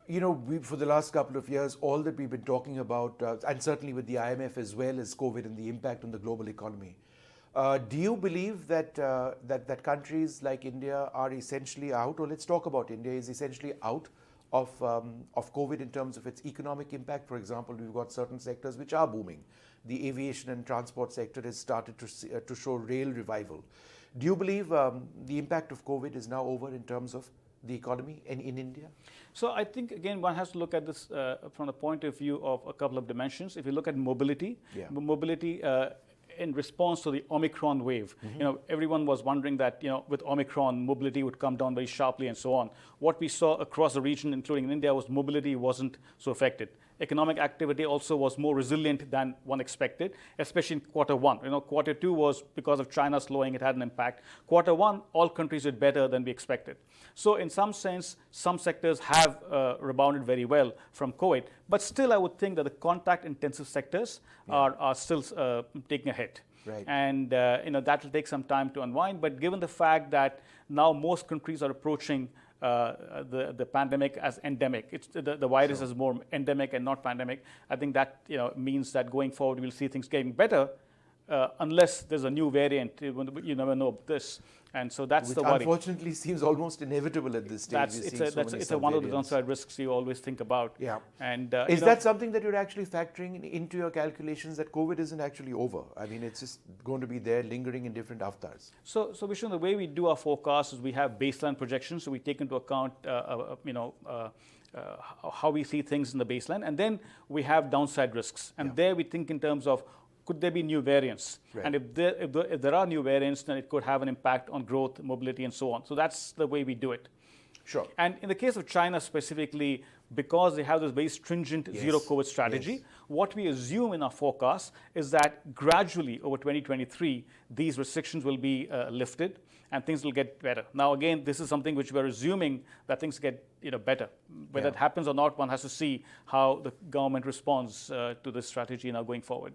For the last couple of years, all that we've been talking about, and certainly with the IMF as well, is COVID and the impact on the global economy. Do you believe that countries like India are essentially out, or let's talk about India, is essentially out of COVID in terms of its economic impact? For example, we've got certain sectors which are booming. The aviation and transport sector has started to show real revival. Do you believe the impact of COVID is now over in terms of the economy in India? So I think, again, one has to look at this from the point of view of a couple of dimensions. If you look at mobility, in response to the Omicron wave, everyone was wondering that, with Omicron, mobility would come down very sharply and so on. What we saw across the region, including in India, was mobility wasn't so affected. Economic activity also was more resilient than one expected, especially in quarter one. Quarter two was because of China slowing, it had an impact. Quarter one, all countries did better than we expected. So in some sense, some sectors have rebounded very well from COVID, but still I would think that the contact intensive sectors are still taking a hit. Right. And that will take some time to unwind, but given the fact that now most countries are approaching the pandemic as endemic. The virus is more endemic and not pandemic. I think that means that going forward we'll see things getting better, unless there's a new variant. You never know this, and so that's the worry. Unfortunately, seems almost inevitable at this stage. It's one of the downside risks you always think about. Yeah. And is that something that you're actually factoring into your calculations, that COVID isn't actually over? I mean, it's just going to be there, lingering in different avatars. So Vishnu, the way we do our forecasts is we have baseline projections. So we take into account, how we see things in the baseline, and then we have downside risks. And there we think in terms of, could there be new variants? Right. And if there are new variants, then it could have an impact on growth, mobility, and so on. So that's the way we do it. Sure. And in the case of China specifically, because they have this very stringent zero COVID strategy, what we assume in our forecast is that gradually over 2023, these restrictions will be lifted and things will get better. Now, again, this is something which we're assuming that things get better. Whether it happens or not, one has to see how the government responds to this strategy now going forward.